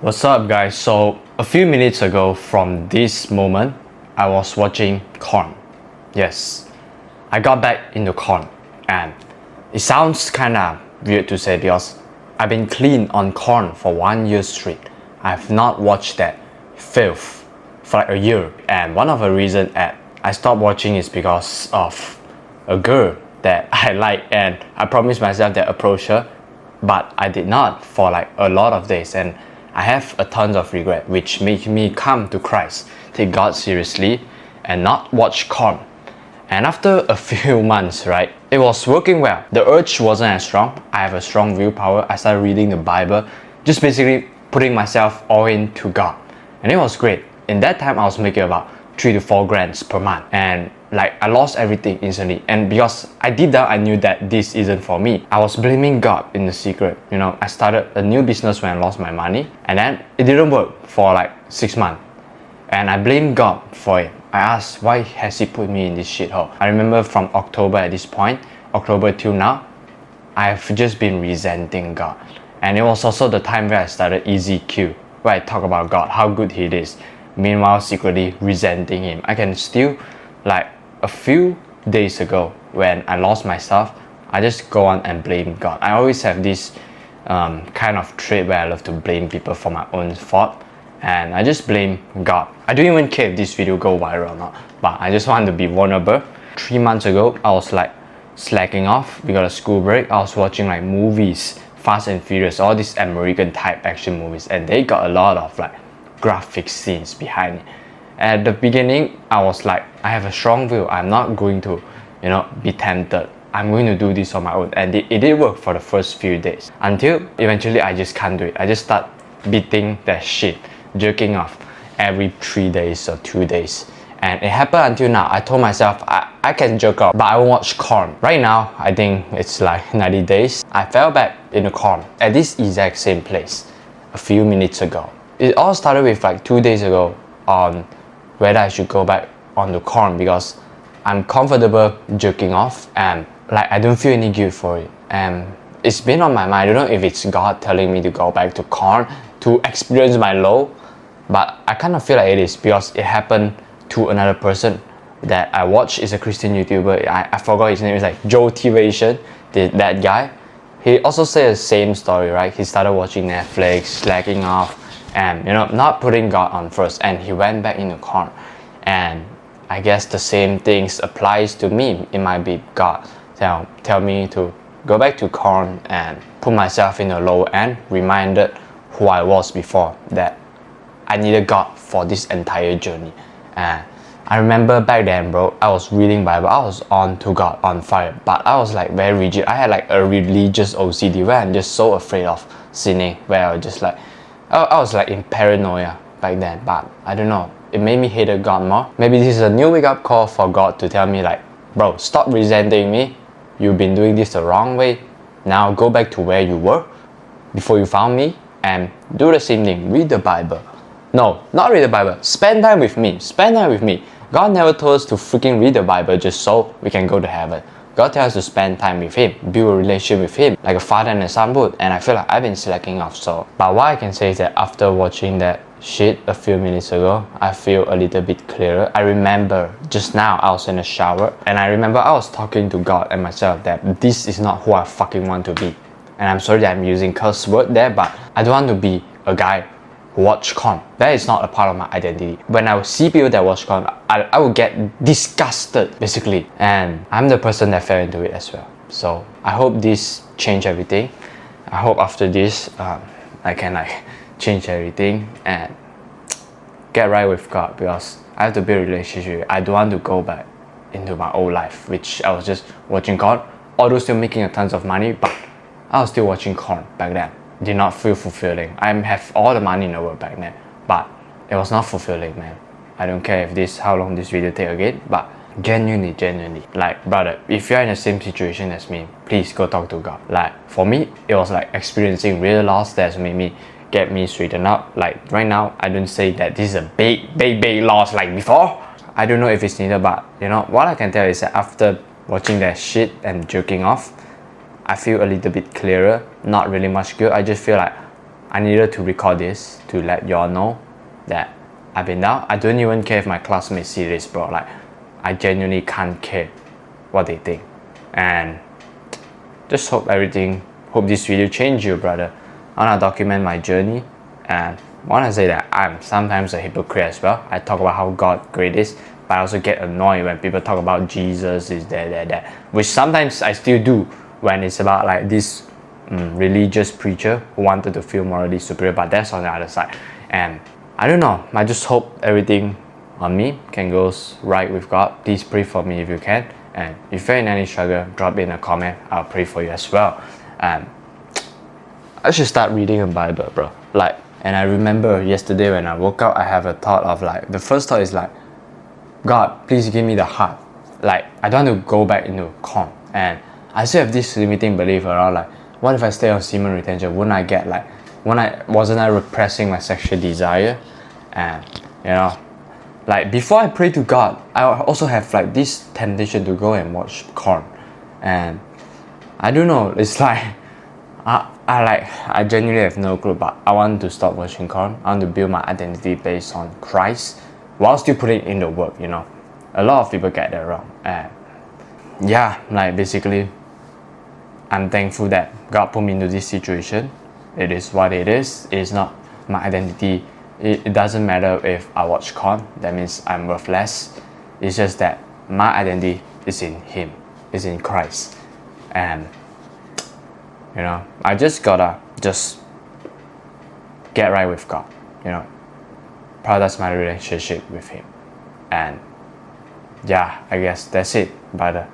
What's up, guys? So a few minutes ago from this moment, I was watching corn. Yes, I got back into corn, and it sounds kinda weird to say because I've been clean on corn for 1 year straight. I've not watched that filth for like a year, and one of the reasons that I stopped watching is because of a girl that I like, and I promised myself that approach her, but I did not for like a lot of days, and I have a ton of regret, which made me come to Christ, take God seriously, and not watch corn. And after a few months, right, it was working well. The urge wasn't as strong. I have a strong willpower. I started reading the Bible, just basically putting myself all into God, and it was great. In that time, I was making about 3 to 4 grand per month, and like I lost everything instantly. And because I deep down I knew that this isn't for me, I was blaming God in the secret. I started a new business when I lost my money, and then it didn't work for like 6 months, and I blamed God for it. I asked, why has He put me in this shithole? I remember from October at this point, October till now, I've just been resenting God. And it was also the time where I started EZQ, where I talk about God, how good He is, meanwhile secretly resenting Him. I can still, like a few days ago when I lost my stuff, I just go on and blame God. I always have this kind of trait where I love to blame people for my own fault, and I just blame God. I don't even care if this video go viral or not, but I just want to be vulnerable. 3 months ago, I was like slacking off. We got a school break. I was watching like movies, Fast and Furious, all these American type action movies, and they got a lot of like graphic scenes behind it. At the beginning, I was like, I have a strong will. I'm not going to, be tempted. I'm going to do this on my own. And it did work for the first few days. Until eventually I just can't do it. I just start beating that shit, jerking off every 3 days or 2 days. And it happened until now. I told myself I can jerk off, but I won't watch corn. Right now, I think it's like 90 days. I fell back into corn at this exact same place a few minutes ago. It all started with like 2 days ago on whether I should go back on the corn, because I'm comfortable jerking off and like I don't feel any guilt for it. And it's been on my mind. I don't know if it's God telling me to go back to corn to experience my low, but I kind of feel like it is, because it happened to another person that I watch. Is a Christian YouTuber. I forgot his name. It's like Joe Tivation, that guy. He also said the same story, right? He started watching Netflix, slacking off, and not putting God on first, and he went back into corn. And I guess the same things applies to me. It might be God tell me to go back to corn and put myself in the low end, reminded who I was before, that I needed God for this entire journey. And I remember back then, bro, I was reading Bible, I was on to God, on fire, but I was like very rigid. I had like a religious OCD where I'm just so afraid of sinning, where I was just like, I was like in paranoia back then. But I don't know, it made me hate God more. Maybe this is a new wake-up call for God to tell me like, bro, stop resenting me. You've been doing this the wrong way. Now go back to where you were before you found me and do the same thing. Read the Bible. No, not read the Bible. Spend time with me. Spend time with me. God never told us to freaking read the Bible just so we can go to heaven. God tells us to spend time with Him, build a relationship with Him, like a father and a son would. And I feel like I've been slacking off. But what I can say is that after watching that shit a few minutes ago, I feel a little bit clearer. I remember just now I was in the shower, and I remember I was talking to God and myself that this is not who I fucking want to be. And I'm sorry that I'm using curse word there, but I don't want to be a guy who watch corn. That is not a part of my identity. When I see people that watch corn, I would get disgusted basically, and I'm the person that fell into it as well. So I hope this changed everything. I hope after this I can like change everything and get right with God, because I have to build a relationship. I don't want to go back into my old life, which I was just watching corn, although still making a tons of money, but I was still watching corn back then. Did not feel fulfilling. I have all the money in the world back then, but it was not fulfilling, man. I don't care if how long this video take again, but genuinely, like, brother, if you're in the same situation as me, please go talk to God. Like, for me, it was like experiencing real loss that's made me get me straightened up. Like, right now, I don't say that this is a big loss like before. I don't know if it's needed, but what I can tell is that after watching that shit and jerking off, I feel a little bit clearer. Not really much guilt. I just feel like I needed to record this to let y'all know that I've been down. I don't even care if my classmates see this, bro. Like, I genuinely can't care what they think. And just hope this video changed you, brother. I wanna document my journey, and I wanna say that I'm sometimes a hypocrite as well. I talk about how God great is, but I also get annoyed when people talk about Jesus is that, which sometimes I still do when it's about like this religious preacher who wanted to feel morally superior, but that's on the other side. And I don't know, I just hope everything on me can go right with God. Please pray for me if you can, and if you're in any struggle, drop in a comment. I'll pray for you as well. And I should start reading a Bible, bro. Like, and I remember yesterday when I woke up, I have a thought of like, the first thought is like, God, please give me the heart. Like, I don't want to go back into corn. And I still have this limiting belief around like, what if I stay on semen retention? Wasn't I repressing my sexual desire? And you know, like before I pray to God, I also have like this temptation to go and watch corn. And I don't know, it's like I genuinely have no clue, but I want to stop watching corn. I want to build my identity based on Christ while still putting in the work, you know. A lot of people get that wrong. And yeah, like basically I'm thankful that God put me into this situation. It is what it is. It is not my identity. It doesn't matter if I watch corn, that means I'm worthless. It's just that my identity is in Him, is in Christ. And you know, I just gotta get right with God, you know, prioritize my relationship with Him. And yeah, I guess that's it, brother.